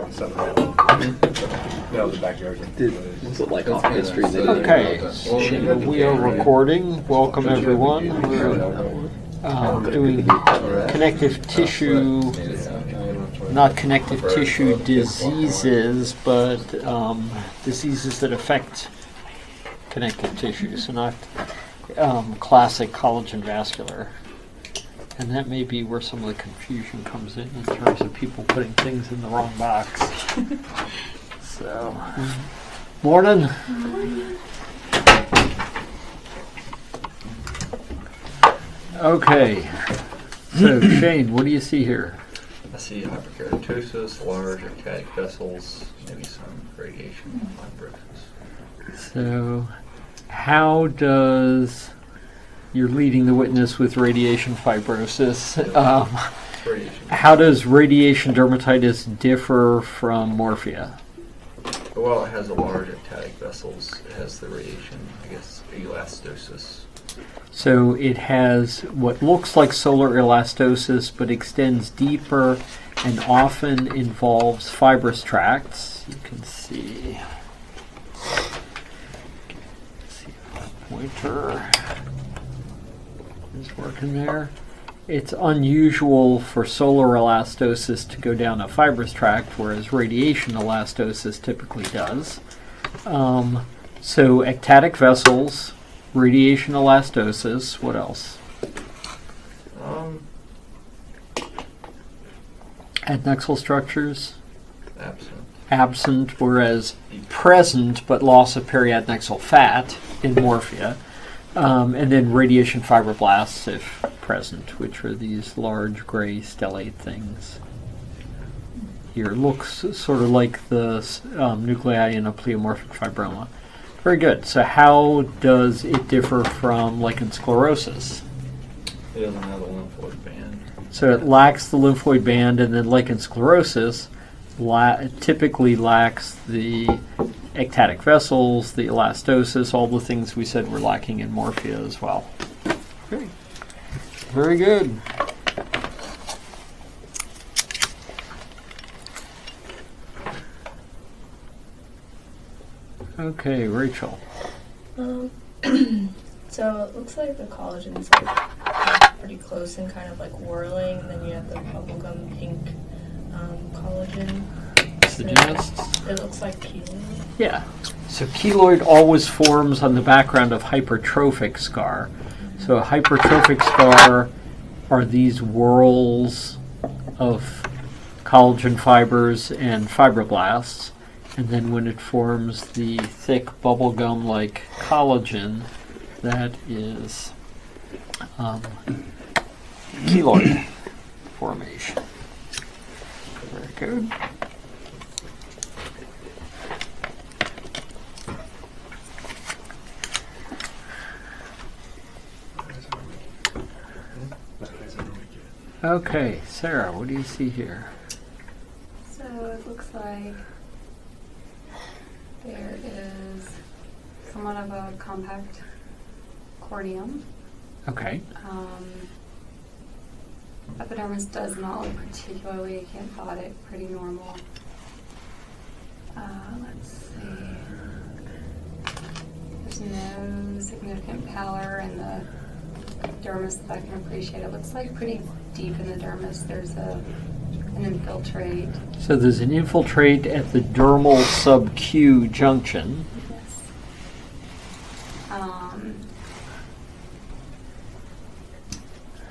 No, the backyard. Was it like off history? Okay, so we are recording. Welcome everyone. We're doing connective tissue, not connective tissue diseases, but diseases that affect connective tissue, so not classic collagen vascular. And that may be where some of the confusion comes in terms of people putting things in the wrong box. So, morning. Okay, so Shane, what do you see here? I see hyperkeratosis, large hepatic vessels, maybe some radiation fibrosis. So, how does you're leading the witness with radiation fibrosis? Radiation. How does radiation dermatitis differ from morphia? Well, it has a large hepatic vessels. It has the radiation, I guess, elastosis. So it has what looks like solar elastosis, but extends deeper and often involves fibrous tracts. You can see. See if the pointer is working there. It's unusual for solar elastosis to go down a fibrous tract, whereas radiation elastosis typically does. So ectatic vessels, radiation elastosis, what else? Adnexal structures? Absent, whereas present, but loss of periadnexal fat in morphia. And then radiation fibroblasts, if present, which are these large gray stellate things. Here looks sort of like the nuclei in a pleomorphic fibroma. Very good. So how does it differ from lichen sclerosis? It doesn't have a lymphoid band. So it lacks the lymphoid band, and then lichen sclerosis typically lacks the ectatic vessels, the elastosis, all the things we said were lacking in morphia as well. Okay. Very good. Okay, Rachel. So it looks like the collagen's like pretty close and kind of like whirling, and then you have the bubblegum pink collagen. Suggests? It looks like keloid. Yeah. So keloid always forms on the background of hypertrophic scar. So a hypertrophic scar are these whorls of collagen fibers and fibroblasts. And then when it forms the thick bubblegum-like collagen, that is keloid formation. Very good. Okay, Sarah, what do you see here? So it looks like there is somewhat of a compact corneum. Okay. Epidermis does not look particularly acanthotic, pretty normal. Let's see. There's no significant pallor in the dermis that I can appreciate. It looks like pretty deep in the dermis. There's an infiltrate. So there's an infiltrate at the dermal sub-Q junction. Yes.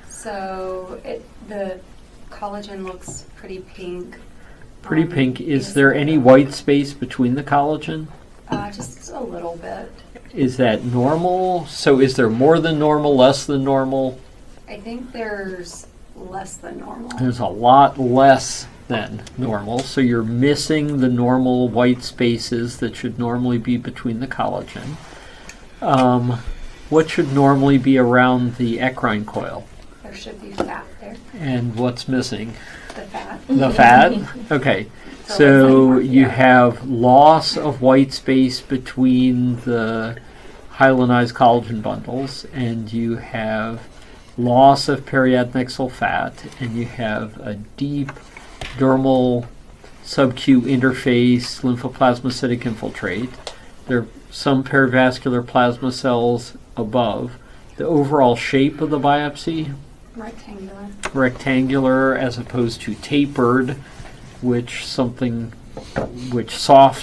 So the collagen looks pretty pink. Pretty pink. Is there any white space between the collagen? Just a little bit. Is that normal? So is there more than normal, less than normal? I think there's less than normal. There's a lot less than normal. So you're missing the normal white spaces that should normally be between the collagen. What should normally be around the eccrine coil? There should be fat there. And what's missing? The fat. The fat? Okay. So you have loss of white space between the hyalinized collagen bundles, and you have loss of periadnexal fat, and you have a deep dermal sub-Q interface lymphoplasmacytic infiltrate. There are some perivascular plasma cells above. The overall shape of the biopsy, Rectangular. rectangular as opposed to tapered, which soft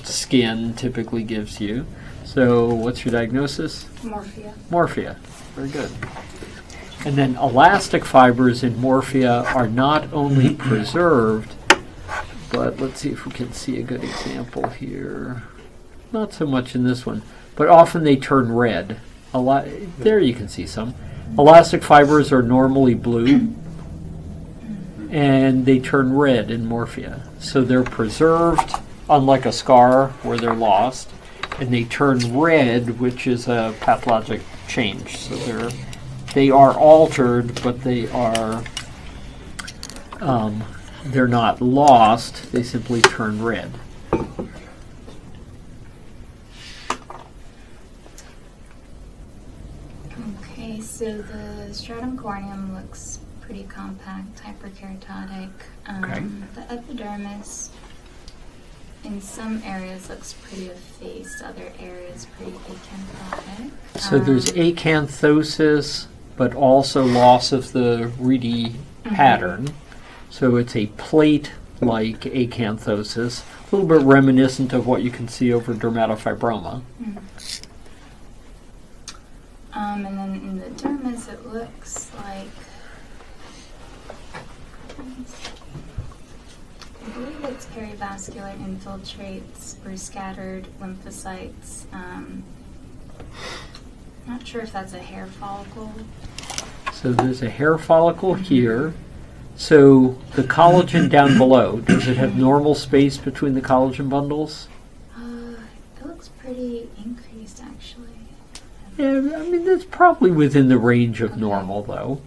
skin typically gives you. So what's your diagnosis? Morphia. Morphia. Very good. And then elastic fibers in morphia are not only preserved, but let's see if we can see a good example here. Not so much in this one, but often they turn red. There you can see some. Elastic fibers are normally blue, and they turn red in morphia. So they're preserved, unlike a scar where they're lost, and they turn red, which is a pathologic change. So they are altered, but they're not lost. They simply turn red. Okay, so the stratum corneum looks pretty compact, hyperkeratotic. Okay. The epidermis in some areas looks pretty effaced, other areas pretty acanthotic. So there's acanthosis, but also loss of the reedy pattern. So it's a plate-like acanthosis, a little bit reminiscent of what you can see over dermatofibroma. And then in the dermis, it looks like, I believe it's perivascular infiltrates or scattered lymphocytes. Not sure if that's a hair follicle. So there's a hair follicle here. So the collagen down below, does it have normal space between the collagen bundles? It looks pretty increased, actually. Yeah, I mean, that's probably within the range of normal, though.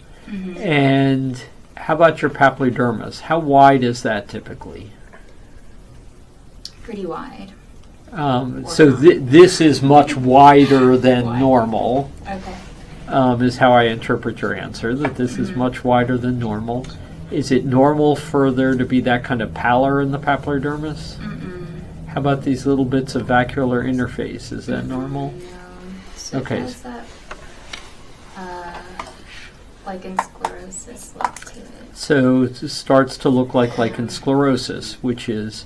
And how about your papillodermis? How wide is that typically? Pretty wide. So this is much wider than normal, Okay. is how I interpret your answer, that this is much wider than normal. Is it normal for there to be that kind of pallor in the papillodermis? How about these little bits of vacuolar interface? Is that normal? No. So Okay. it has that, lichen sclerosis look to it. So it starts to look like lichen sclerosis, which is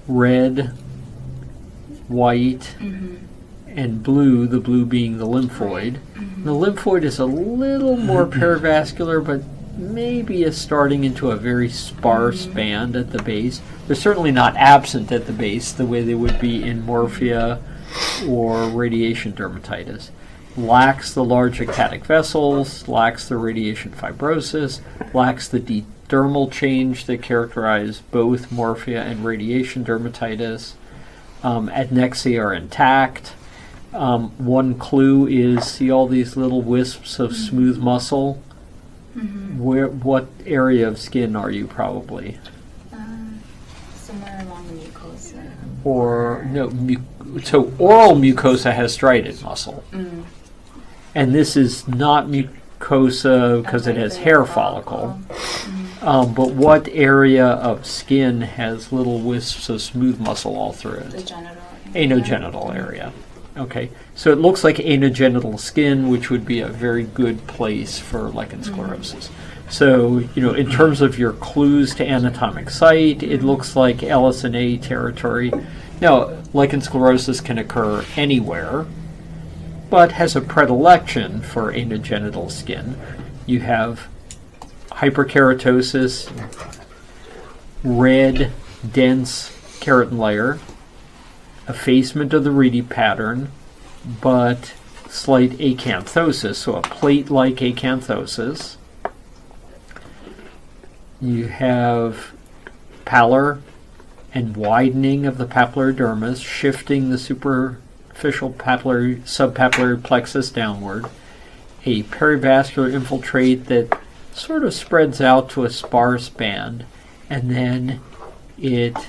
red, white, and blue, the blue being the lymphoid. The lymphoid is a little more perivascular, but maybe is starting into a very sparse band at the base. They're certainly not absent at the base the way they would be in morphia or radiation dermatitis. Lacks the large ectatic vessels, lacks the radiation fibrosis, lacks the deep dermal change that characterize both morphia and radiation dermatitis. Adnexia are intact. One clue is, see all these little wisps of smooth muscle? What area of skin are you probably? Somewhere along the mucosa. Or, no, so oral mucosa has striated muscle. And this is not mucosa because it has hair follicle. But what area of skin has little wisps of smooth muscle all through The it? genital. Anogenital area. Okay, so it looks like anogenital skin, which would be a very good place for lichen sclerosis. So, in terms of your clues to anatomic site, it looks like LSNA territory. Now, lichen sclerosis can occur anywhere, but has a predilection for anogenital skin. You have hyperkeratosis, red, dense keratin layer, effacement of the reedy pattern, but slight acanthosis, so a plate-like acanthosis. You have pallor and widening of the papillodermis, shifting the superficial subpapillary plexus downward. A perivascular infiltrate that sort of spreads out to a sparse band, and then it's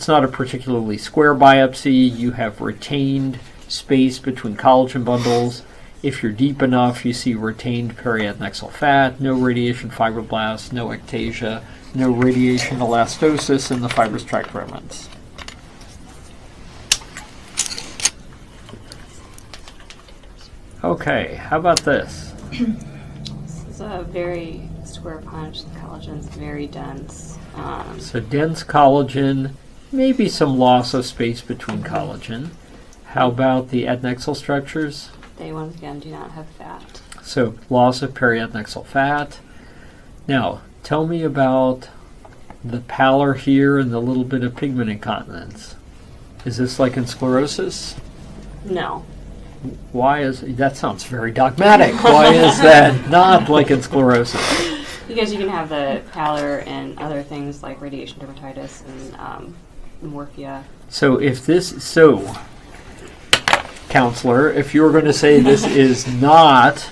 not a particularly square biopsy. You have retained space between collagen bundles. If you're deep enough, you see retained periadnexal fat, no radiation fibroblasts, no ectasia, no radiation elastosis in the fibrous tract remnants. Okay, how about this? This is a very square punch. The collagen's very dense. So dense collagen, maybe some loss of space between collagen. How about the adnexal structures? They once again do not have fat. So loss of periadnexal fat. Now, tell me about the pallor here and the little bit of pigment incontinence. Is this like in sclerosis? No. Why is that? Sounds very dogmatic. Why is that not like in sclerosis? Because you can have the pallor and other things like radiation dermatitis and morphia. So counselor, if you were going to say this is not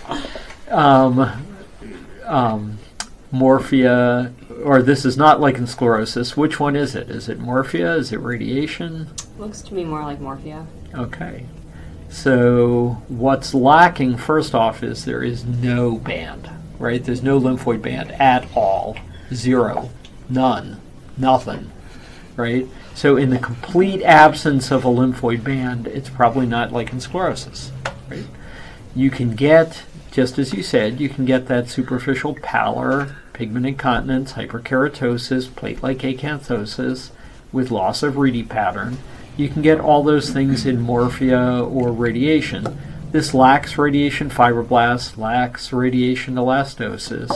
morphia, or this is not like in sclerosis, which one is it? Is it morphia? Is it radiation? Looks to me more like morphia. Okay. So what's lacking, first off, is there is no band, right? There's no lymphoid band at all. Zero. None. Nothing. Right? So in the complete absence of a lymphoid band, it's probably not like in sclerosis. Right? You can get, just as you said, you can get that superficial pallor, pigment incontinence, hyperkeratosis, plate-like acanthosis with loss of reedy pattern. You can get all those things in morphia or radiation. This lacks radiation fibroblasts, lacks radiation elastosis.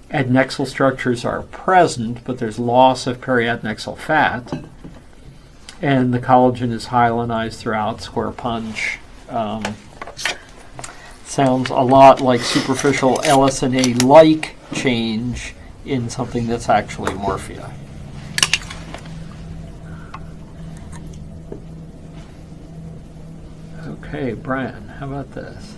Adnexal structures are present, but there's loss of periadnexal fat. And the collagen is hyalinized throughout, square punch. Sounds a lot like superficial LSNA-like change in something that's actually morphia. Okay, Brian, how about this?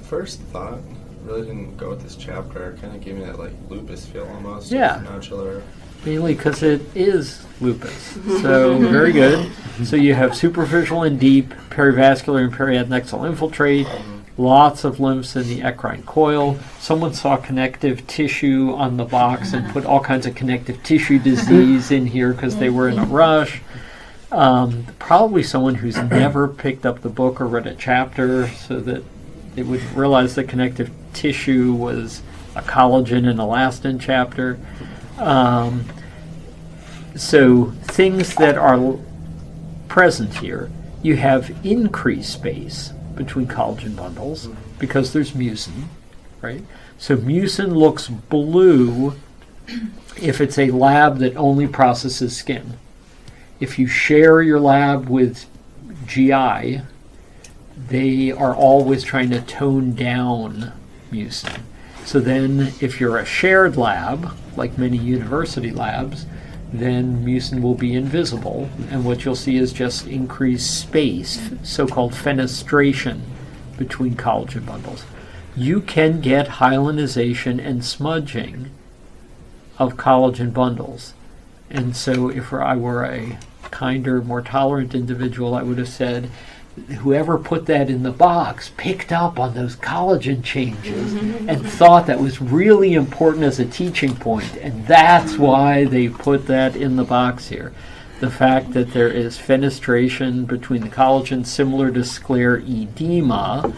First thought, really didn't go with this chapter. Kind of gave me that like lupus feel almost. Yeah. Nodular. Mainly because it is lupus. So, very good. So you have superficial and deep perivascular and periadnexal infiltrate, lots of lymphs in the eccrine coil. Someone saw connective tissue on the box and put all kinds of connective tissue disease in here because they were in a rush. Probably someone who's never picked up the book or read a chapter so that they would realize that connective tissue was a collagen and elastin chapter. So things that are present here, you have increased space between collagen bundles because there's mucin, right? So mucin looks blue if it's a lab that only processes skin. If you share your lab with GI, they are always trying to tone down mucin. So then if you're a shared lab, like many university labs, then mucin will be invisible, and what you'll see is just increased space, so-called fenestration between collagen bundles. You can get hyalinization and smudging of collagen bundles. And so if I were a kinder, more tolerant individual, I would have said, whoever put that in the box picked up on those collagen changes and thought that was really important as a teaching point, and that's why they put that in the box here. The fact that there is fenestration between the collagen similar to scleredema,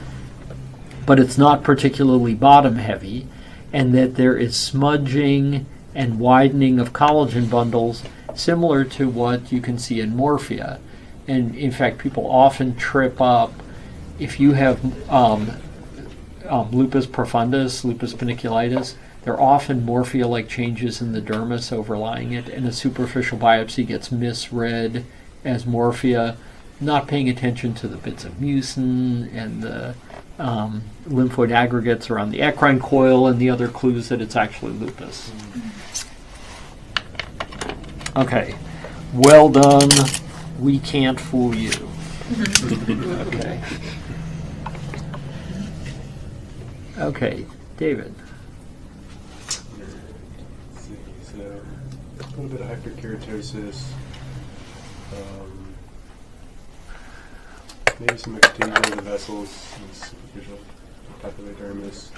but it's not particularly bottom heavy, and that there is smudging and widening of collagen bundles similar to what you can see in morphia. And in fact, people often trip up if you have lupus profundus, lupus paniculitis. There are often morphia-like changes in the dermis overlying it, and a superficial biopsy gets misread as morphia, not paying attention to the bits of mucin and the lymphoid aggregates around the eccrine coil and the other clues that it's actually lupus. Okay, well done. We can't fool you. Okay. Okay, David. Let's see. So, a little bit of hyperkeratosis. Maybe some ectasia of the vessels and superficial papillae dermis.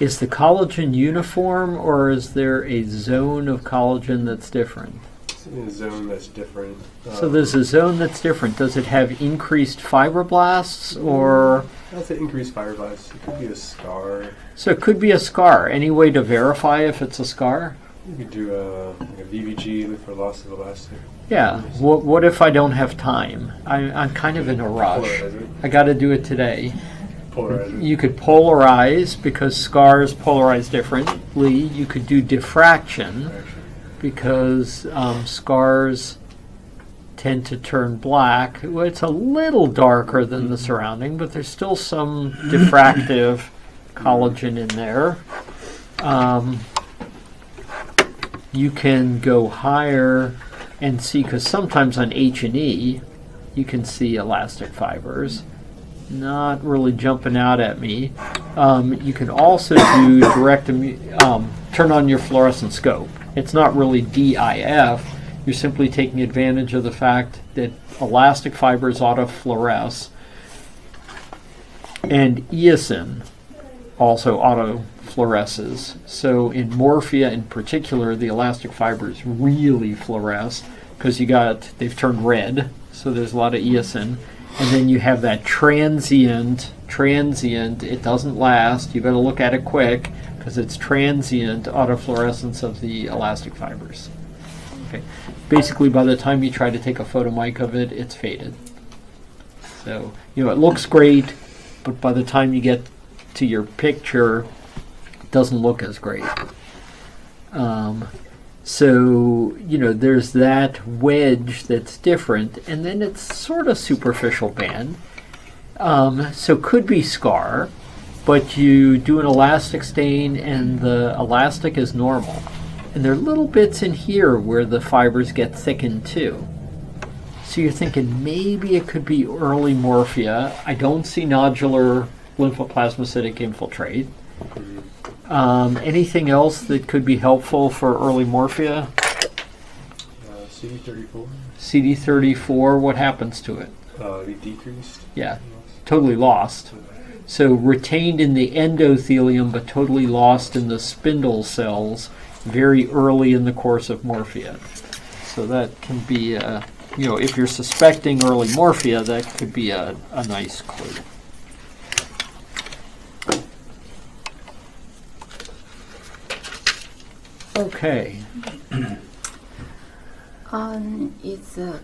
Is the collagen uniform, or is there a zone of collagen that's different? It's in a zone that's different. So there's a zone that's different. Does it have increased fibroblasts, or? That's an increased fibroblasts. It could be a scar. So it could be a scar. Any way to verify if it's a scar? You could do like a VVG, look for loss of elastic. Yeah. What if I don't have time? I'm kind of in a rush. Polarize it. I got to do it today. Polarize it. You could polarize because scars polarize differently. You could do diffraction because scars tend to turn black. Well, it's a little darker than the surrounding, but there's still some diffractive collagen in there. You can go higher and see, because sometimes on H&E you can see elastic fibers. Not really jumping out at me. You can also do turn on your fluorescent scope. It's not really DIF. You're simply taking advantage of the fact that elastic fibers autofluoresce, and eosin also autofluoresces. So in morphia in particular, the elastic fibers really fluoresce because they've turned red, so there's a lot of eosin. And then you have that transient, it doesn't last, you better look at it quick because it's transient autofluorescence of the elastic fibers. Okay. Basically, by the time you try to take a photomic of it, it's faded. So, it looks great, but by the time you get to your picture, it doesn't look as great. So, there's that wedge that's different, and then it's sort of superficial band. So could be scar, but you do an elastic stain and the elastic is normal. And there are little bits in here where the fibers get thickened too. So you're thinking maybe it could be early morphia. I don't see nodular lymphoplasmacytic infiltrate. Anything else that could be helpful for early morphia? CD34. CD34, what happens to it? Be decreased. Yeah, totally lost. So retained in the endothelium, but totally lost in the spindle cells very early in the course of morphia. So that can be, if you're suspecting early morphia, that could be a nice clue. Okay. It's a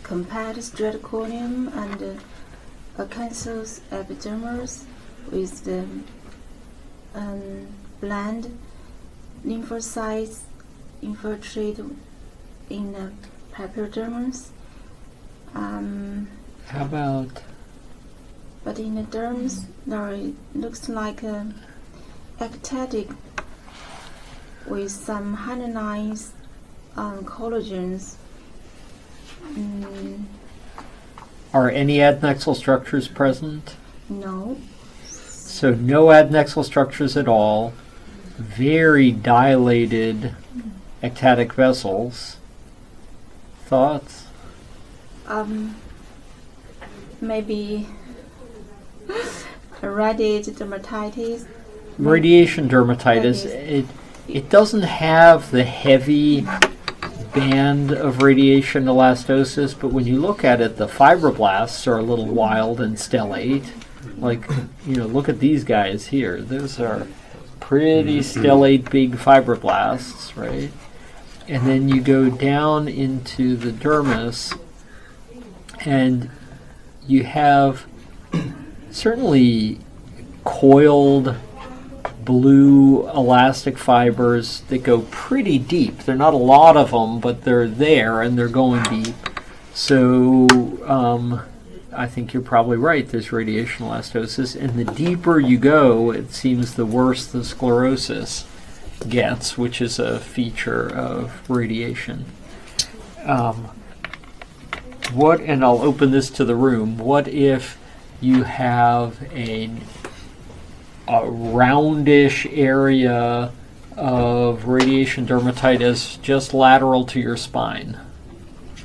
compact straticorneum and a cancellous epidermis with the bland lymphocytes infiltrate in the papillodermis. How about? But in the dermis, there looks like a ectatic with some hyalinized collagens. Are any adnexal structures present? No. So no adnexal structures at all. Very dilated ectatic vessels. Thoughts? Maybe radiated dermatitis. Radiation dermatitis. It doesn't have the heavy band of radiation elastosis, but when you look at it, the fibroblasts are a little wild and stellate. Like, look at these guys here. Those are pretty stellate big fibroblasts, right? And then you go down into the dermis, and you have certainly coiled blue elastic fibers that go pretty deep. There are not a lot of them, but they're there and they're going deep. So I think you're probably right. There's radiation elastosis, and the deeper you go, it seems the worse the sclerosis gets, which is a feature of radiation. And I'll open this to the room. What if you have a roundish area of radiation dermatitis just lateral to your spine?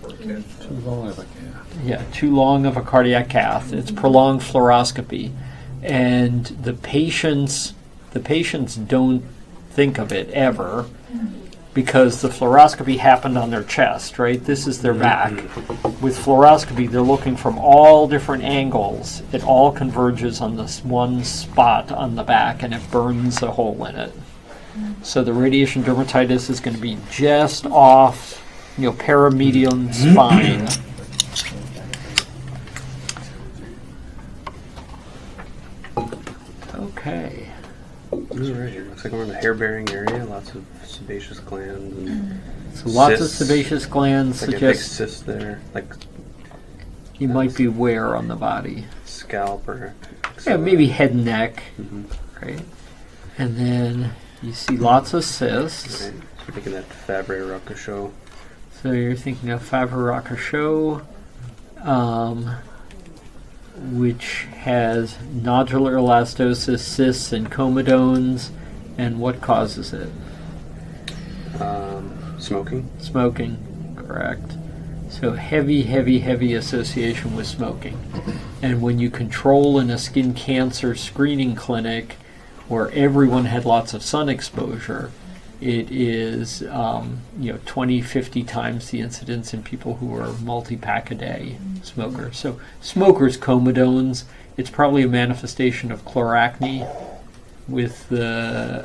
Too long of a cath. Yeah, too long of a cardiac cath. It's prolonged fluoroscopy. And the the patients don't think of it ever because the fluoroscopy happened on their chest, right? This is their back. With fluoroscopy, they're looking from all different angles. It all converges on this one spot on the back, and it burns a hole in it. So the radiation dermatitis is going to be just off, paramedian spine. Okay. Right here. Looks like we're in the hair-bearing area. Lots of sebaceous glands and So lots of cysts. sebaceous glands Like a big suggest cyst there, like you might be where on the body. scalp or Yeah, maybe head and neck, Mhm. right? And then you see lots of cysts. Right. So we're thinking that Fabry Rochachot. So you're thinking of Fabry-Rochachot, which has nodular elastosis, cysts, and comedones. And what causes it? Smoking. Smoking, correct. So heavy association with smoking. And when you control in a skin cancer screening clinic where everyone had lots of sun exposure, it is 20, 50 times the incidence in people who are multi-pack a day smokers. So smokers' comedones, it's probably a manifestation of chloracne with the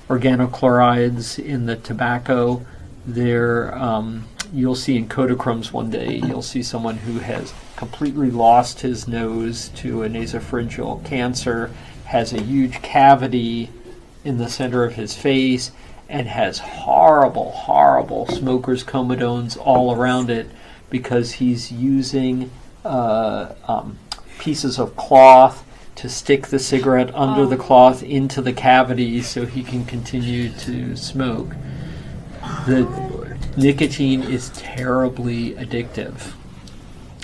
organochlorides in the tobacco. You'll see in Kodachromes one day, you'll see someone who has completely lost his nose to a nasopharyngeal cancer, has a huge cavity in the center of his face, and has horrible smoker's comedones all around it because he's using pieces of cloth to stick the cigarette under the cloth into the cavity so he can continue to smoke. The nicotine is terribly addictive.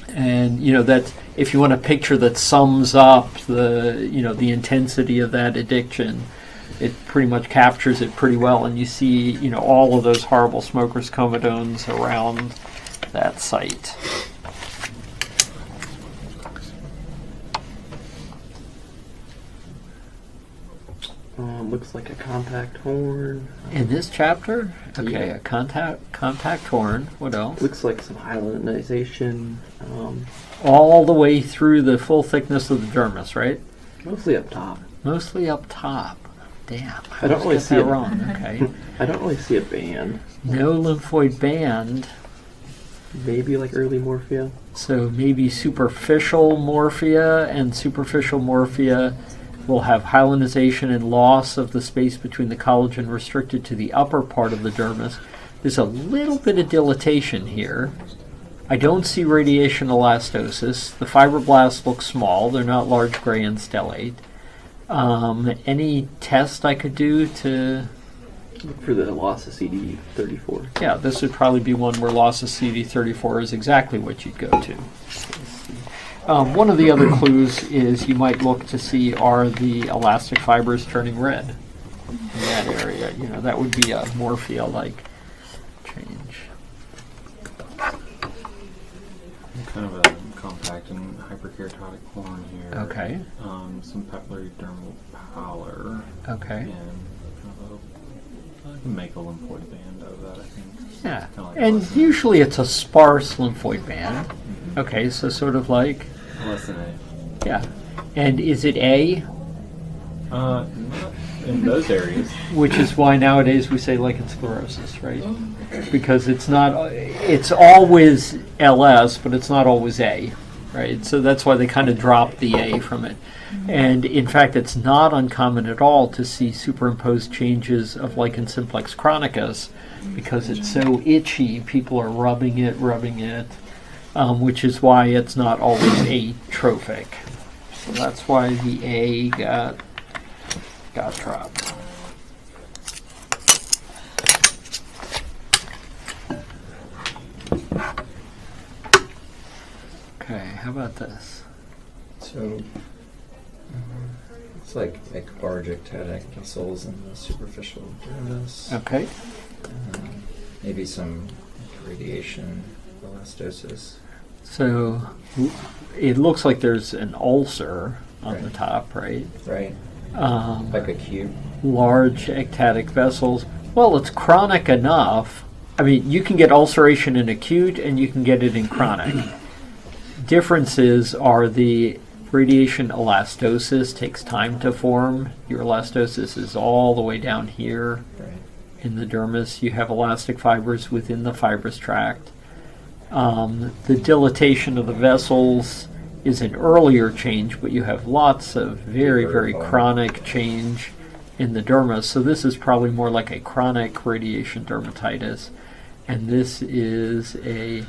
And that if you want a picture that sums up the intensity of that addiction, it pretty much captures it pretty well, and you see all of those horrible smokers' comedones around that site. Looks like a contact horn. In this chapter, okay, Yeah. a compact horn. What else? Looks like some hyalinization. All the way through the full thickness of the dermis, right? Mostly up top. Mostly up top. Damn, I don't really got see that it. wrong. Okay, I don't really see a band. no lymphoid band. Maybe like early morphia. So maybe superficial morphia, and superficial morphia will have hyalinization and loss of the space between the collagen restricted to the upper part of the dermis. There's a little bit of dilatation here. I don't see radiation elastosis. The fibroblasts look small. They're not large gray and stellate. Any test I could do to... Look for the loss of CD34. Yeah, this would probably be one where loss of CD34 is exactly what you'd go to. One of the other clues is you might look to see are the elastic fibers turning red in that area. That would be a morphia-like change. Kind of a compact and hyperkeratotic horn here. Okay. Some papillary dermal pallor. Okay. And kind of I can make a lymphoid band out of that, I think. Yeah. Kinda like And less than- usually it's a sparse lymphoid band. Okay, so sort of like, less than A. yeah. And is it A? Not in those areas. Which is why nowadays we say lichen sclerosis, right? Because it's always LS, but it's not always A, right? So that's why they kind of dropped the A from it. And in fact, it's not uncommon at all to see superimposed changes of lichen simplex chronicus because it's so itchy, people are rubbing it, which is why it's not always atrophic. So that's why the A got dropped. Okay, how about this? So it's like bargectatic vessels in the superficial dermis. Okay. Maybe some radiation elastosis. So it looks like there's an ulcer on the top, right? Right. Like acute. large ectatic vessels. Well, it's chronic enough. I mean, you can get ulceration in acute and you can get it in chronic. Differences are the radiation elastosis takes time to form. Your elastosis is all the way down here in the dermis. You have elastic fibers within the fibrous tract. The dilatation of the vessels is an earlier change, but you have lots of very, very chronic change in the dermis. So this is probably more like a chronic radiation dermatitis. And this is a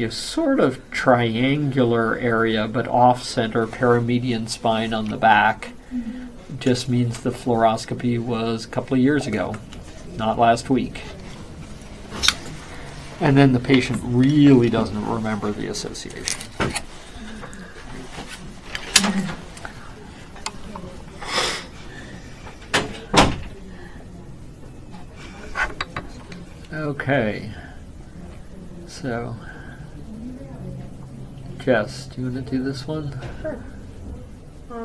sort of triangular area, but off-center paramedian spine on the back. Just means the fluoroscopy was a couple of years ago, not last week. And then the patient really doesn't remember the association. Okay, so Jess, do you want to do this one? Sure.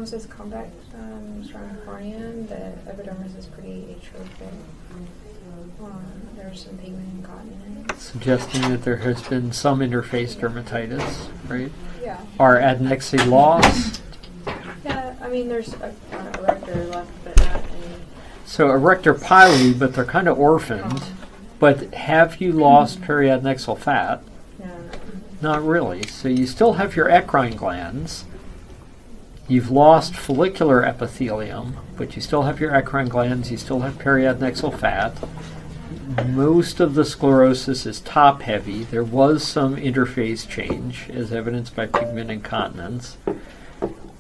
So it's compact strong cornea. The epidermis is pretty atrophic. There's some pigment incontinence. Suggesting that there has been some interface dermatitis, right? Yeah. Are adnexae lost? Yeah, I mean, there's a erector left, but not any. So erector pili, but they're kind of orphaned. But have you lost periadnexal fat? No. Not really. So you still have your eccrine glands. You've lost follicular epithelium, but you still have your eccrine glands. You still have periadnexal fat. Most of the sclerosis is top heavy. There was some interface change, as evidenced by pigment incontinence.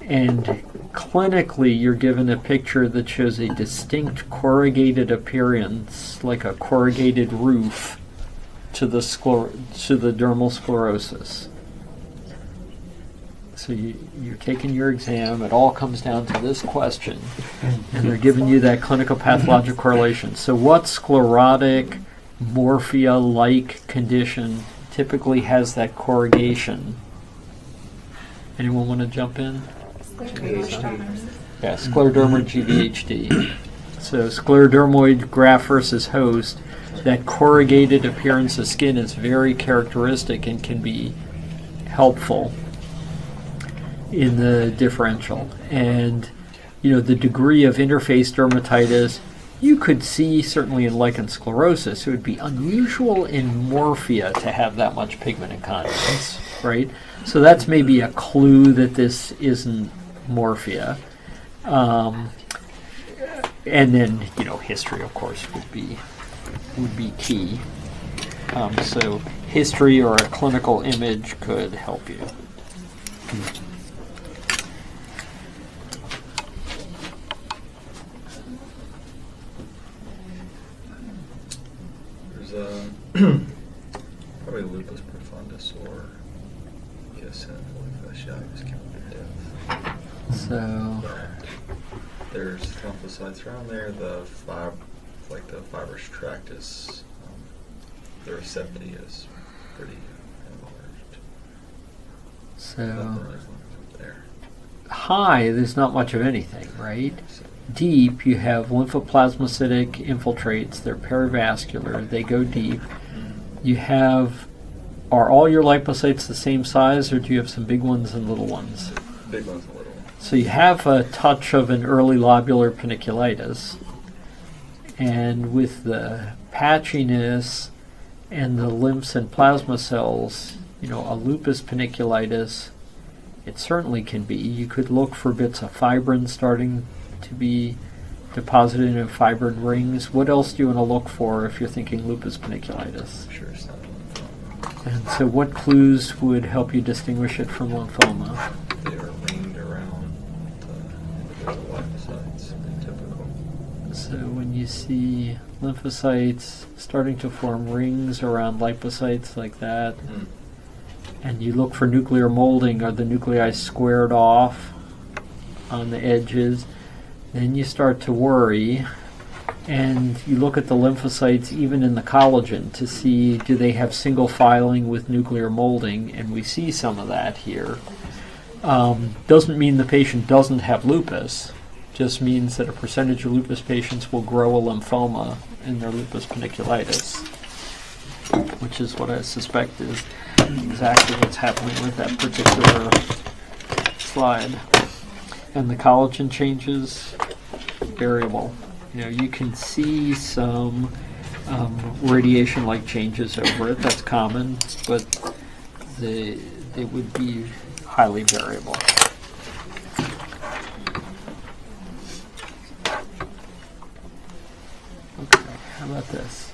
And clinically, you're given a picture that shows a distinct corrugated appearance, like a corrugated roof, to the dermal sclerosis. So you're taking your exam. It all comes down to this question, and they're giving you that clinical pathologic correlation. So what sclerotic, morphia-like condition typically has that corrugation? Anyone want to jump in? Yeah, scleroderma GVHD. So sclerodermoid graft versus host, that corrugated appearance of skin is very characteristic and can be helpful in the differential. And the degree of interface dermatitis you could see certainly in lichen sclerosis. It would be unusual in morphia to have that much pigment incontinence, right? So that's maybe a clue that this isn't morphia. And then, history, of course, would be key. So history or a clinical image could help you. Probably lupus profundus or eosinophilic fasciitis counteract. So there's lymphocytes around there. The fibrous tract is the recepti is pretty enlarged. So there. high, there's not much of anything, right? Deep, you have lymphoplasmacytic infiltrates. They're perivascular. They go deep. You have, are all your lipocytes the same size, or do you have some big ones and little ones? Big ones and little ones. So you have a touch of an early lobular paniculitis. And with the patchiness and the lymphs and plasma cells, a lupus paniculitis, it certainly can be. You could look for bits of fibrin starting to be deposited in fibrin rings. What else do you want to look for if you're thinking lupus paniculitis? Sure, it's not lymphoma. And so what clues would help you distinguish it from lymphoma? They are ringed around the individual lymphocytes, typical. So when you see lymphocytes starting to form rings around lipocytes like that, and you look for nuclear molding, are the nuclei squared off on the edges? Then you start to worry, and you look at the lymphocytes even in the collagen to see, do they have single filing with nuclear molding, and we see some of that here. Doesn't mean the patient doesn't have lupus, just means that a percentage of lupus patients will grow a lymphoma in their lupus paniculitis, which is what I suspect is exactly what's happening with that particular slide. And the collagen changes, variable. You know, you can see some radiation-like changes over it. That's common, but they would be highly variable. Okay, how about this?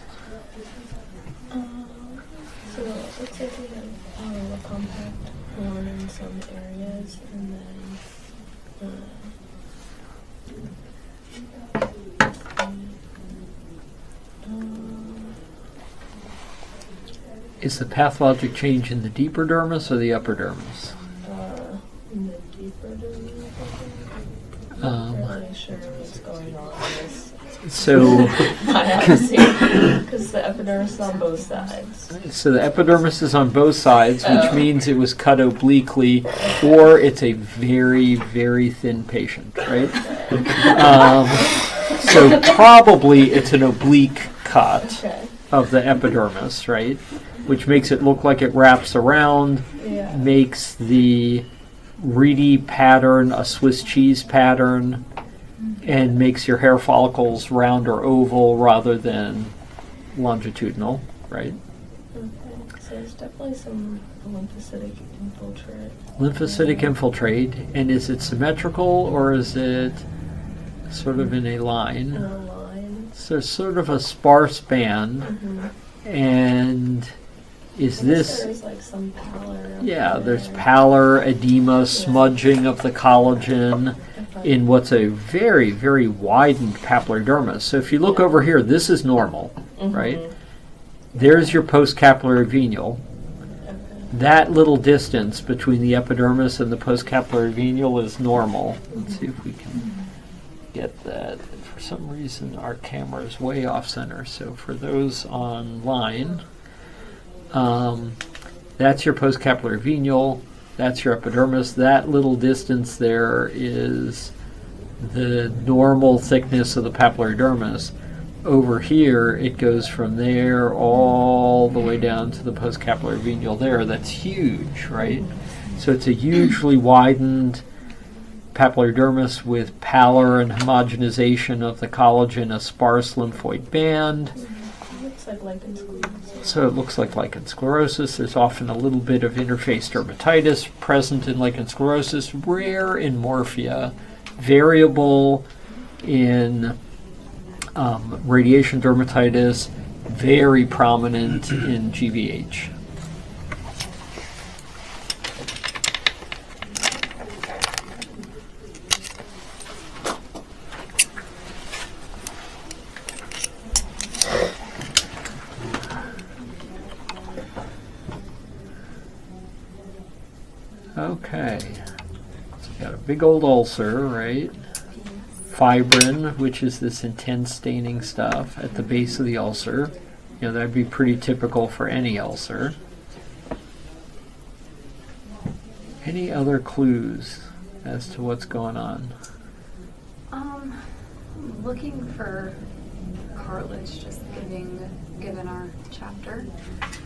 So it looks like we have a compact horn in some areas, and then Is the pathologic change in the deeper dermis or the upper dermis? in the deeper dermis, I'm not really sure what's going on in this. So, Because the epidermis is on both sides. so the epidermis is on both sides, which means it was cut obliquely, or it's a very, very thin patient, right? So probably it's an oblique cut of the epidermis, right? Which makes it look like it wraps around, makes the reedy pattern a Swiss cheese pattern, and makes your hair follicles round or oval rather than longitudinal, right? Okay, so there's definitely some lymphocytic infiltrate. Lymphocytic infiltrate, and is it symmetrical or is it sort of in a line? In a line. So sort of a sparse band, and is this... There's like some pallor. Yeah, there's pallor, edema, smudging of the collagen in what's a very, very widened papillary dermis. So if you look over here, this is normal, right? There's your postcapillary venial. That little distance between the epidermis and the postcapillary venial is normal. Let's see if we can get that. For some reason, our camera is way off center. So for those online, that's your postcapillary venial. That's your epidermis. That little distance there is the normal thickness of the papillary dermis. Over here, it goes from there all the way down to the postcapillary venial there. That's huge, right? So it's a hugely widened papillary dermis with pallor and homogenization of the collagen, a sparse lymphoid band. It looks like lichen sclerosis. So it looks like lichen sclerosis. There's often a little bit of interface dermatitis present in lichen sclerosis, rare in morphia, variable in radiation dermatitis, very prominent in GVH. Okay, so we got a big old ulcer, right? Fibrin, which is this intense staining stuff at the base of the ulcer. You know, that'd be pretty typical for any ulcer. Any other clues as to what's going on? Looking for cartilage, just given our chapter.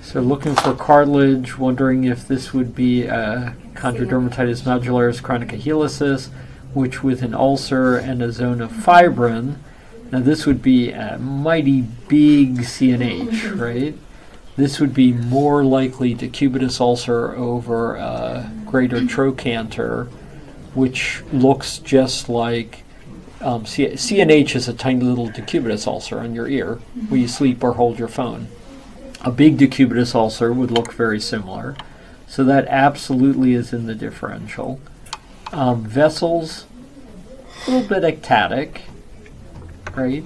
So looking for cartilage, wondering if this would be a chondrodermatitis nodularis chronica helicis, which with an ulcer and a zone of fibrin, now this would be a mighty big CNH, right? This would be more likely decubitus ulcer over a greater trochanter, which looks just like CNH is a tiny little decubitus ulcer on your ear where you sleep or hold your phone. A big decubitus ulcer would look very similar. So that absolutely is in the differential. Vessels, a little bit ectatic, right?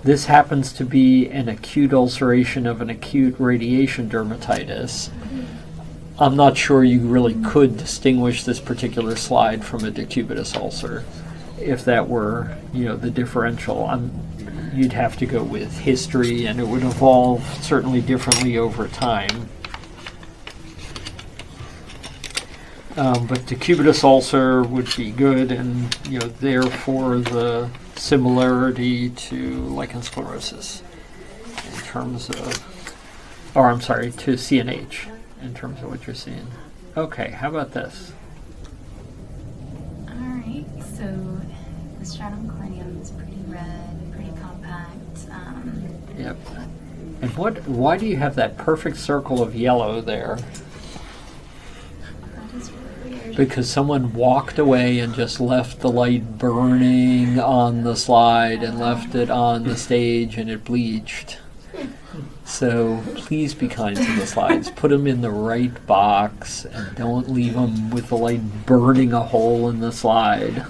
This happens to be an acute ulceration of an acute radiation dermatitis. I'm not sure you really could distinguish this particular slide from a decubitus ulcer if that were, you know, the differential. You'd have to go with history, and it would evolve certainly differently over time. But decubitus ulcer would be good, and therefore the similarity to lichen sclerosis in terms of, or I'm sorry, to CNH in terms of what you're seeing. Okay, how about this? Alright, so the stratum corneum is pretty red, pretty compact. Yep. And why do you have that perfect circle of yellow there? That is really weird. Because someone walked away and just left the light burning on the slide and left it on the stage and it bleached. So please be kind to the slides. Put them in the right box and don't leave them with the light burning a hole in the slide.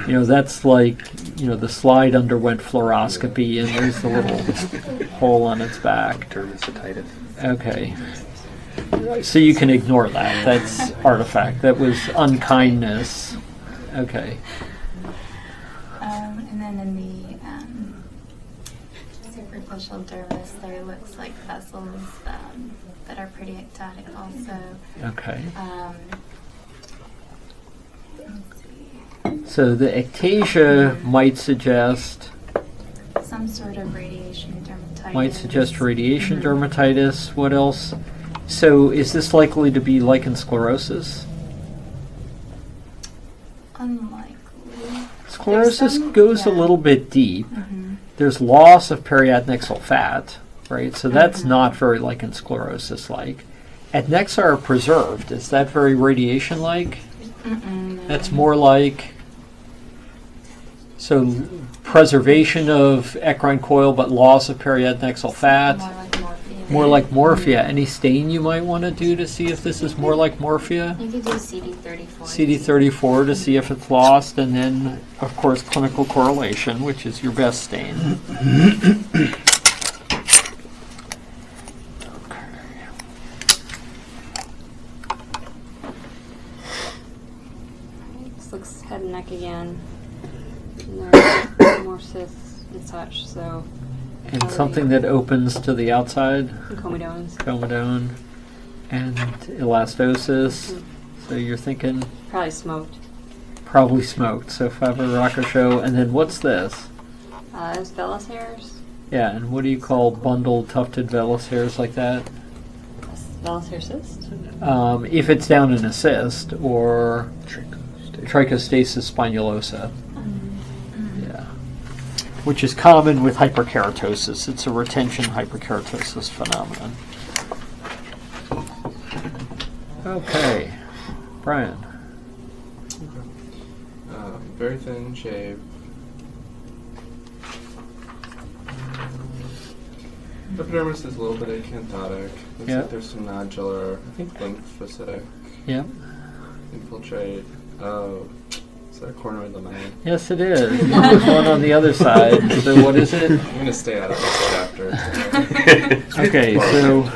That's like, the slide underwent fluoroscopy and there's the little hole on its back. Dermatitis. Okay. So you can ignore that. That's artifact. That was unkindness. Okay. And then in the superficial dermis, there looks like vessels that are pretty ectatic also. Okay. Let's see. So the ectasia might suggest Some sort of radiation dermatitis. Might suggest radiation dermatitis. What else? So is this likely to be lichen sclerosis? Unlikely. Sclerosis Some- goes a yeah. little bit deep. Mhm. There's loss of periadnexal fat, right? So that's Mhm. not very lichen sclerosis-like. Adnexa are preserved. Is that very radiation-like? Mm-mm, no. That's more like... So preservation of eccrine coil, but loss of periadnexal fat. More like morphine. More like morphia. Any stain you might want to do to see if this is more like morphia? You could do CD34. CD34 to see if it's lost, and then, of course, clinical correlation, which is your best stain. This looks head and neck again. And there's more cysts and such, so. And something that opens to the outside, Comedones. comedone, and elastosis. So you're thinking Probably smoked. probably smoked. So fiber Rococho, and then what's this? There's vellus hairs. Yeah, and what do you call bundled tufted vellus hairs like that? Vellus hair cyst. If it's down in a cyst, or trichostasis spinulosa. Yeah. Which is common with hyperkeratosis. It's a retention hyperkeratosis phenomenon. Okay. Brian. Very thin shave. Epidermis is a little bit acanthotic. Looks Yeah. like there's some nodular, I think lymphocytic Yep. infiltrate. Oh, is that a cornoid lamella? Yes, it is. There's one on the other side. So what is it? I'm gonna stay out of this chapter. Okay, so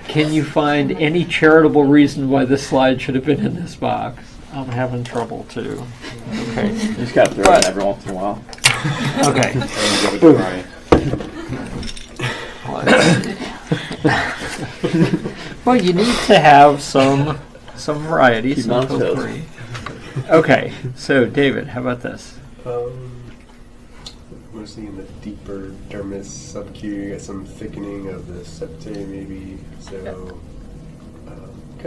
can you find any charitable reason why this slide should have been in this box? I'm having trouble too. Okay. You just gotta throw it every once in a while. Okay. Give it a try. Well, you need to have some variety. Keep some on toes. potpourri. Okay, so David, how about this? We're seeing the deeper dermis subq. You get some thickening of the septae, maybe. So,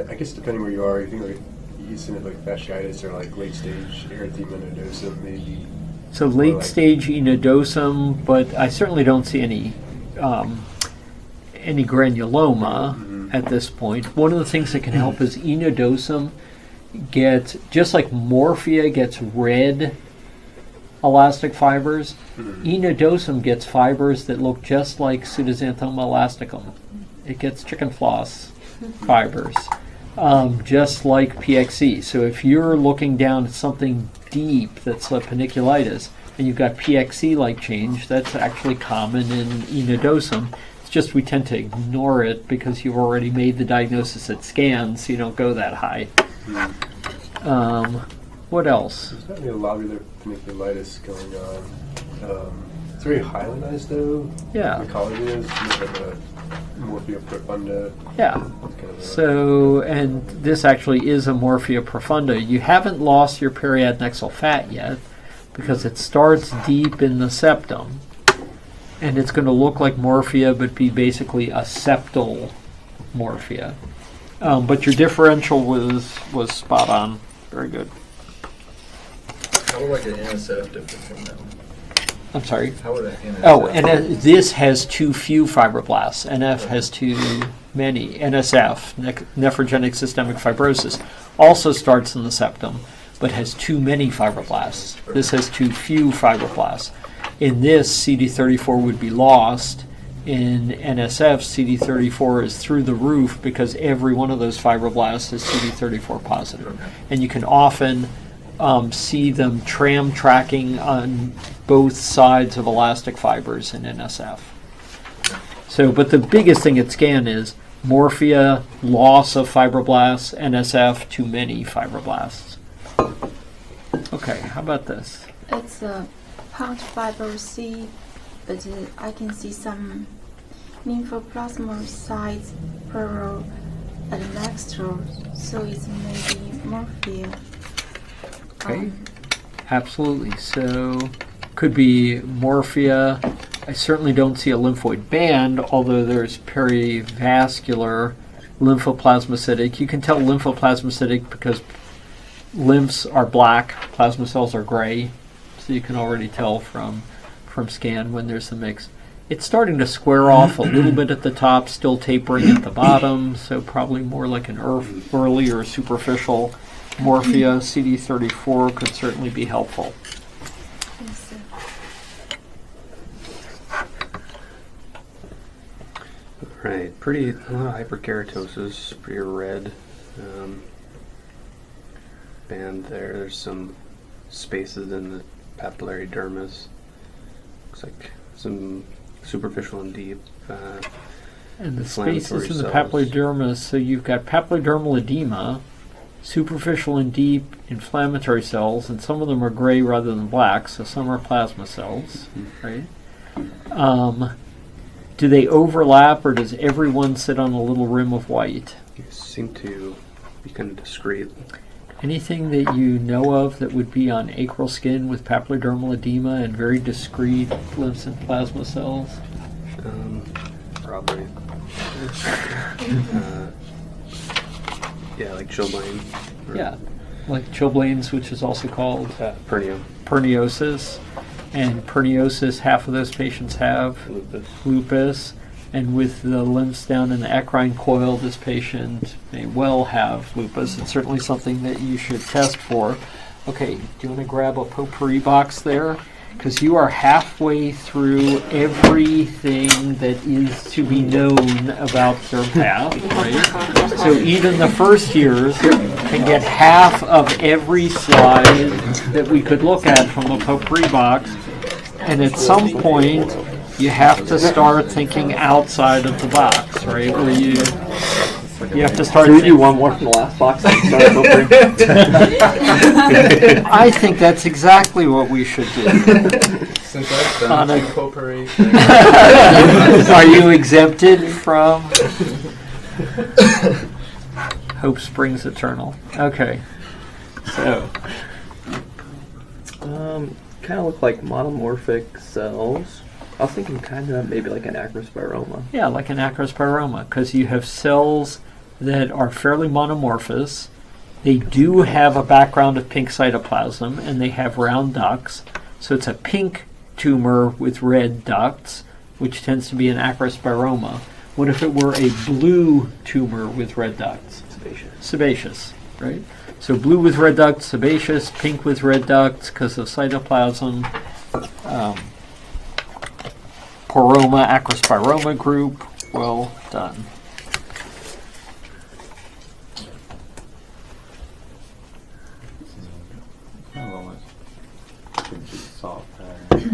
I guess depending where you are, you think like eosinophilic fasciitis or like late stage erythema nodosum, maybe. So late stage enodosum, but I certainly don't see any granuloma at this point. One of the things that can help is enodosum gets, just like morphia gets red elastic fibers, enodosum gets fibers that look just like pseudoxanthoma elasticum. It gets chicken floss fibers, just like PXE. So if you're looking down at something deep that's like paniculitis, and you've got PXE-like change, that's actually common in enodosum. It's just we tend to ignore it because you've already made the diagnosis at scan, so you don't go that high. What else? There's definitely a lobular paniculitis going on. very highlandized though. Yeah. The collagen is like a Morphia profunda. Yeah. Kind of So, and this actually is a Morphia profunda. You haven't lost your periadnexal fat yet because it starts deep in the septum. And it's going to look like Morphia, but be basically a septal Morphia. But your differential was spot on. Very good. How would like an NSF differ from that one? I'm sorry. How would an NSF? Oh, and this has too few fibroblasts. NF has too many. NSF, nephrogenic systemic fibrosis, also starts in the septum, but has too many fibroblasts. This has too few fibroblasts. In this, CD34 would be lost. In NSF, CD34 is through the roof because every one of those fibroblasts is CD34 positive. Okay. And you can often see them tram tracking on both sides of elastic fibers in NSF. So, but the biggest thing at scan is Morphia, loss of fibroblasts, NSF, too many fibroblasts. Okay, how about this? It's a pouch fiber C, but I can see some lymphoplasmocytes pleural adnextral, so it's maybe Morphia. Okay, absolutely. So, could be Morphia. I certainly don't see a lymphoid band, although there's perivascular lymphoplasmacytic. You can tell lymphoplasmacytic because lymphs are black, plasma cells are gray, so you can already tell from scan when there's a mix. It's starting to square off a little bit at the top, still tapering at the bottom, so probably more like an early or superficial Morphia. CD34 could certainly be helpful. Right, pretty, a lot of hyperkeratosis, pretty red band there. There's some spaces in the papillary dermis. Looks like some superficial and deep And the inflammatory spaces in the cells. papillary dermis, so you've got papillodermal edema, superficial and deep inflammatory cells, and some of them are gray rather than black, so some are plasma cells, right? Do they overlap, or does everyone sit on a little rim of white? You seem to be kind of discrete. Anything that you know of that would be on acral skin with papillodermal edema and very discrete lymphs and plasma cells? Probably. Yeah, like chilblain. Yeah, like chilblains, which is also called Pernio. perniosis. And perniosis, half of those patients have lupus. And with the lymphs down in the eccrine coil, this patient may well have lupus. It's certainly something that you should test for. Okay, do you want to grab a potpourri box there? Because you are halfway through everything that is to be known about their path, right? So even the first years can get half of every slide that we could look at from a potpourri box. And at some point, you have to start thinking outside of the box, right? Where you have to start. So we do one more from the last box and start over. I think that's exactly what we should do. Since I've done On two a- potpourri, Are you exempted from Hope Springs Eternal? Okay. So, Kind of look like monomorphic cells. I was thinking kind of maybe like an acrospiroma. yeah, like an acrospiroma, because you have cells that are fairly monomorphous. They do have a background of pink cytoplasm, and they have round ducts. So it's a pink tumor with red ducts, which tends to be an acrospiroma. What if it were a blue tumor with red ducts? Sebaceous, right? So blue with red ducts, sebaceous, pink with red ducts because of cytoplasm. Poroma, acrospiroma group, well done.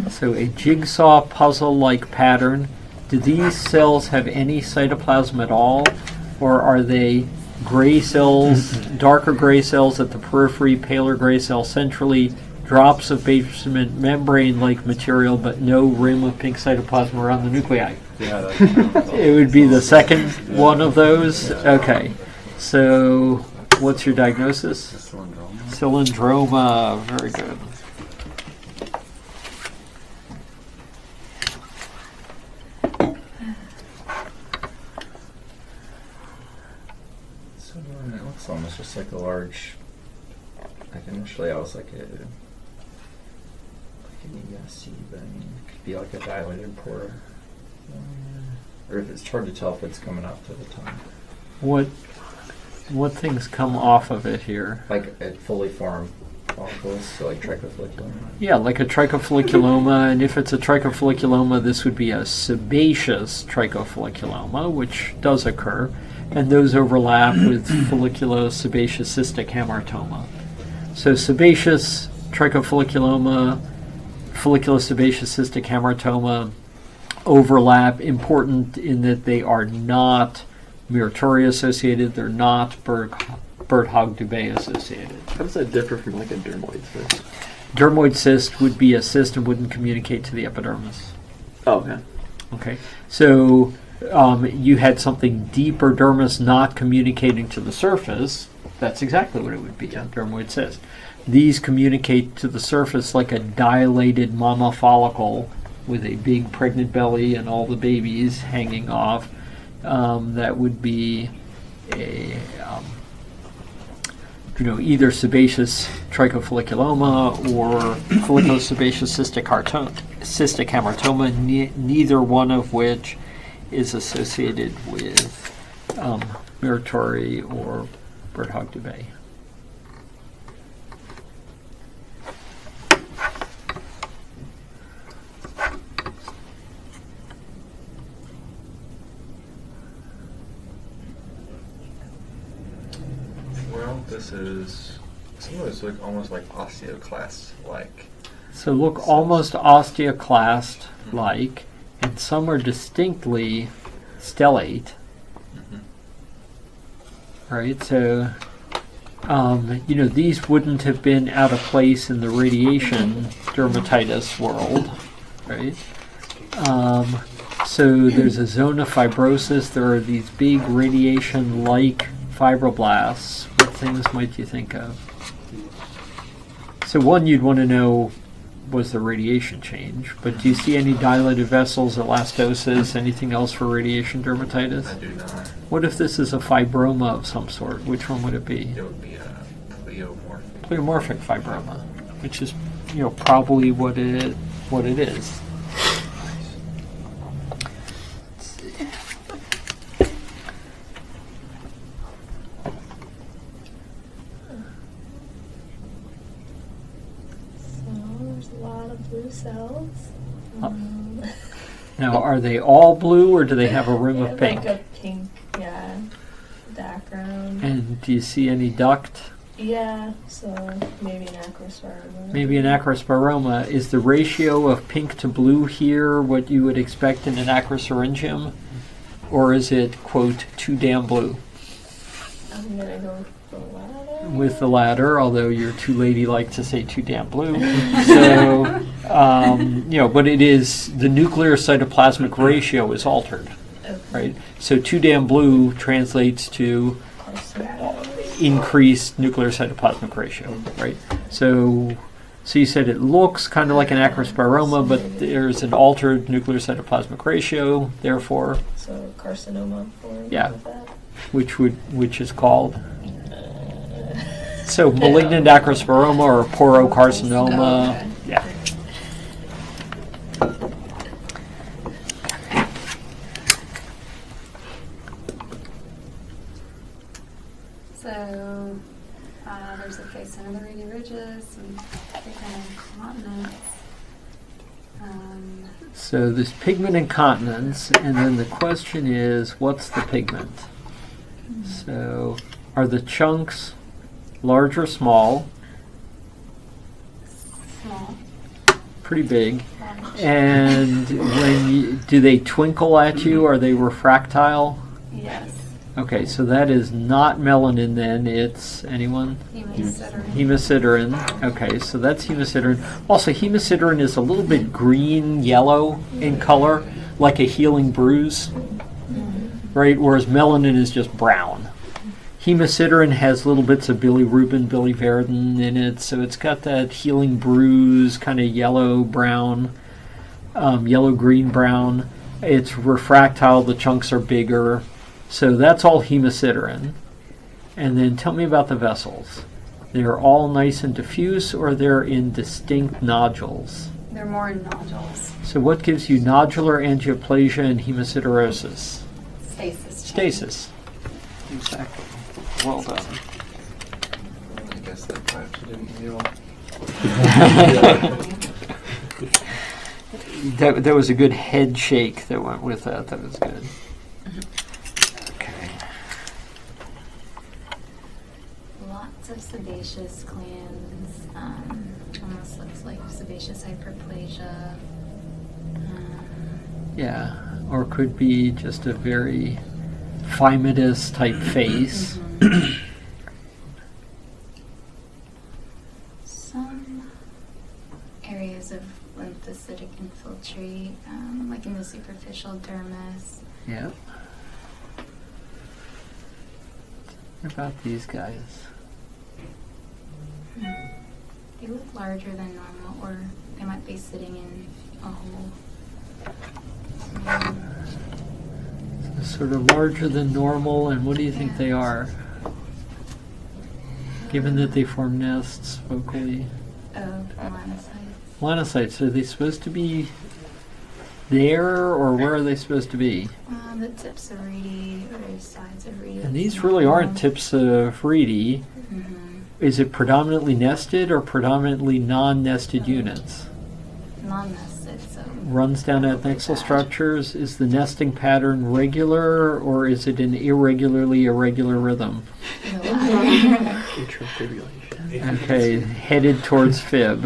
So a jigsaw puzzle-like pattern. Do these cells have any cytoplasm at all, or are they gray cells, darker gray cells at the periphery, paler gray cells centrally, drops of basement membrane-like material, but no rim of pink cytoplasm around the nuclei. Yeah, that's It would be the second one of those? Okay. So, what's your diagnosis? Cylindroma. Very good. So it looks almost just like a large. Like initially, I was like an ESC, but I mean, it could be like a dilated pore. Or if it's hard to tell if it's coming up to the tongue. What things come off of it here? Like a fully formed follicles, so like trichofolliculoma. Yeah, like a trichofolliculoma, and if it's a trichofolliculoma, this would be a sebaceous trichofolliculoma, which does occur, and those overlap with folliculosebaceous cystic hamartoma. So sebaceous trichofolliculoma, folliculosebaceous cystic hamartoma overlap, important in that they are not Muratori associated, they're not Birt-Hogg-Dubé associated. How does that differ from like a dermoid cyst? Dermoid cyst would be a cyst and wouldn't communicate to the epidermis. Oh, okay. Okay, so you had something deeper dermis not communicating to the surface. That's exactly what it would be, a dermoid cyst. These communicate to the surface like a dilated mama follicle with a big pregnant belly and all the babies hanging off. That would be a either sebaceous trichofolliculoma or folliculosebaceous cystic hamartoma, neither one of which is associated with Muratori or Birt-Hogg-Dubé. Well, this is some of those look almost like osteoclast-like. So look almost osteoclast-like, and some are distinctly stellate. Right, so these wouldn't have been out of place in the radiation dermatitis world, right? So there's a zone of fibrosis. There are these big radiation-like fibroblasts. What things might you think of? So one, you'd want to know, was the radiation change? But do you see any dilated vessels, elastosis, anything else for radiation dermatitis? I do not. What if this is a fibroma of some sort? Which one would it be? It would be a pleomorphic. Pleomorphic fibroma, which is probably what it is. Blue cells. Now, are they all blue, or do they have a rim of pink? Like a pink, background. And do you see any duct? Yeah, so maybe an acrosporoma. Maybe an acrosporoma. Is the ratio of pink to blue here what you would expect in an acrosyringium? Or is it, quote, too damn blue? I'm going to go with the latter. With the latter, although you're too ladylike to say too damn blue. So, but it is, the nuclear cytoplasmic ratio is altered, right? So too damn blue translates to increased nuclear cytoplasmic ratio, right? So you said it looks kind of like an acrosporoma, but there's an altered nuclear cytoplasmic ratio, therefore. So carcinoma form. Yeah, which is called. So malignant acrosporoma or porocarcinoma. Okay. Yeah. So there's a face under the radial ridges, some pigment incontinence. So there's pigment incontinence, and then the question is, what's the pigment? So are the chunks large or small? Small. Pretty big. And do they twinkle at you? Are they refractile? Yes. Okay, so that is not melanin then, it's anyone? Hemosiderin. Okay, so that's hemosiderin. Also, hemosiderin is a little bit green-yellow in color, like a healing bruise, right? Whereas melanin is just brown. Hemosiderin has little bits of bilirubin, biliverdin in it, so it's got that healing bruise, kind of yellow-brown, yellow-green-brown. It's refractile, the chunks are bigger. So that's all hemosiderin. And then tell me about the vessels. They're all nice and diffuse, or they're in distinct nodules? They're more in nodules. So what gives you nodular angioplasia and hemosiderosis? Stasis. Stasis. Exactly. Well done. I guess that biopsy didn't heal. That was a good head shake that went with that. That was good. Okay. Lots of sebaceous glands. Almost looks like sebaceous hyperplasia. Yeah, or could be just a very phymatous type face. Some areas of lymphocytic infiltrate, like in the superficial dermis. Yeah. What about these guys? They look larger than normal, or they might be sitting in a hole. Sort of larger than normal, and what do you think they are? Given that they form nests focally. Melanocytes. Melanocytes, are they supposed to be there, or where are they supposed to be? The tips of reedy, or sides of reedy. And these really aren't tips of reedy. Is it predominantly nested or predominantly non-nested units? Non-nested, so. Runs down adnexal structures. Is the nesting pattern regular, or is it an irregularly irregular rhythm? Atrial fibrillation. Okay, headed towards fib,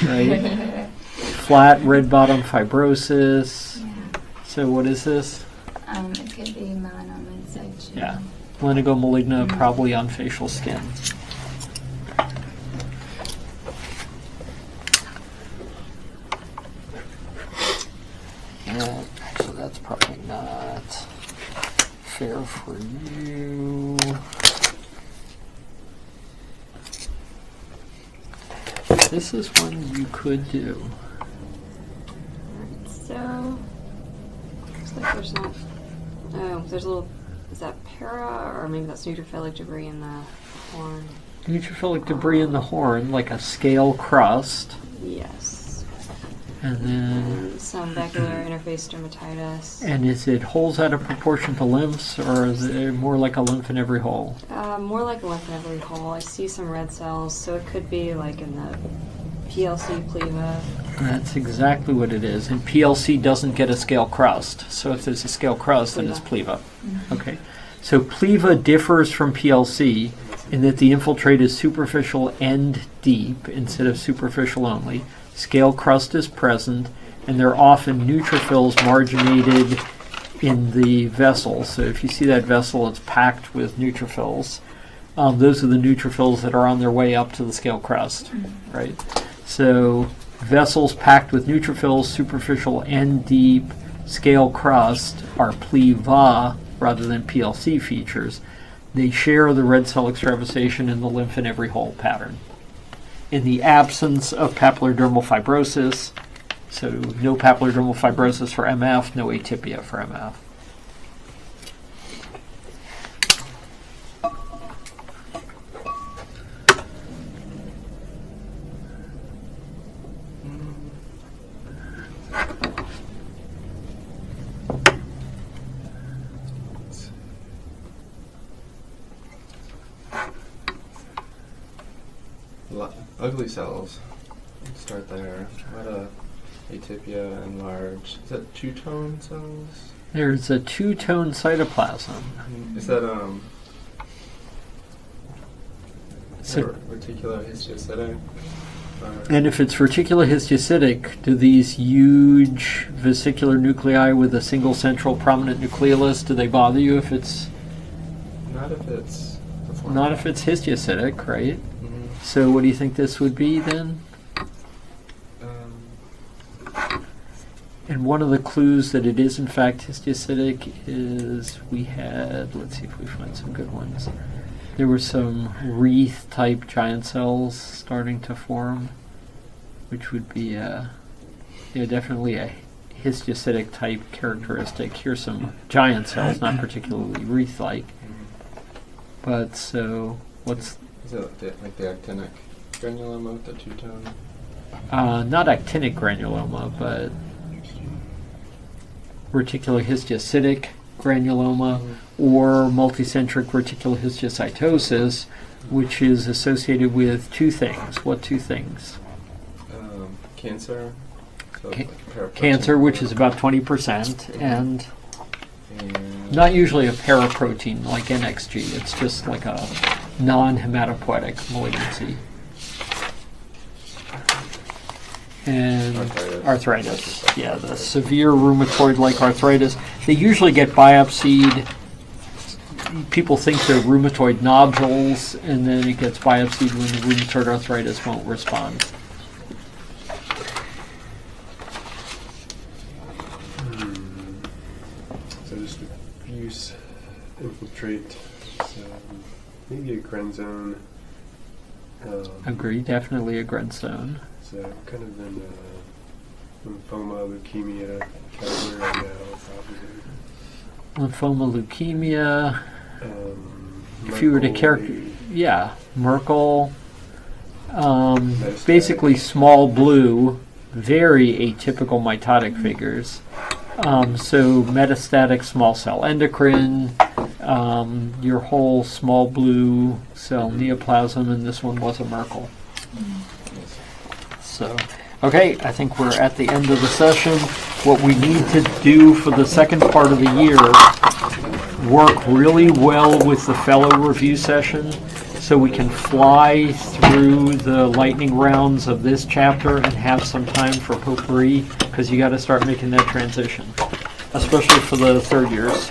right? Flat red bottom fibrosis. Yeah. So what is this? It could be melanoma in situ. Yeah, lentigo maligna, probably on facial skin. So that's probably not fair for you. This is one you could do. So, looks like there's not. Oh, there's a little. Is that para, or maybe that's neutrophilic debris in the horn? Neutrophilic debris in the horn, like a scale crust. Yes. And then. And some bacular interface dermatitis. And is it holes out of proportion to lymphs, or is it more like a lymph in every hole? More like a lymph in every hole. I see some red cells, so it could be like in the PLC pleva. That's exactly what it is. And PLC doesn't get a scale crust. So if there's a scale crust, then it's pleva. Okay. So pleva differs from PLC in that the infiltrate is superficial and deep instead of superficial only. Scale crust is present, and they're often neutrophils marginated in the vessel. So if you see that vessel, it's packed with neutrophils. Those are the neutrophils that are on their way up to the scale crust, right? So vessels packed with neutrophils, superficial and deep, scale crust are pleva rather than PLC features. They share the red cell extravasation and the lymph in every hole pattern. In the absence of papillodermal fibrosis, so no papillodermal fibrosis for MF, no atypia for MF. Ugly cells. Let's start there. What a atypia and large. Is that two-tone cells? There's a two-tone cytoplasm. Is that So, reticulohistiocytic? and if it's reticulohistiocytic, do these huge vesicular nuclei with a single central prominent nucleolus, do they bother you if it's Not if it's the form. Not if it's histiocytic, right? Mhm. So what do you think this would be then? And one of the clues that it is in fact histiocytic is we had, let's see if we find some good ones. There were some wreath type giant cells starting to form, which would be definitely a histiocytic type characteristic. Here's some giant cells, not particularly wreath-like. But so, what's... Is it like the actinic granuloma with the two-tone? Not actinic granuloma, but reticulohistiocytic granuloma, or multicentric reticulohistiocytosis, which is associated with two things. What two things? Cancer. So like a paraprotein. Cancer, which is about 20%, and not usually a paraprotein like NXG. It's just like a non-hematopoietic malignancy. And arthritis. Yeah, the severe rheumatoid-like arthritis. They usually get biopsied. People think they're rheumatoid nodules, and then it gets biopsied when the rheumatoid arthritis won't respond. So just diffuse, infiltrate, so maybe a granzone. Agree, definitely a grindstone. So kind of in lymphoma, leukemia category right now, probably. Lymphoma, leukemia. If you were to Merkel. Basically small blue, very atypical mitotic figures. So metastatic small cell endocrine, your whole small blue cell neoplasm, and this one was a Merkel. So, okay, I think we're at the end of the session. What we need to do for the second part of the year, work really well with the fellow review session so we can fly through the lightning rounds of this chapter and have some time for potpourri, because you got to start making that transition, especially for the third years.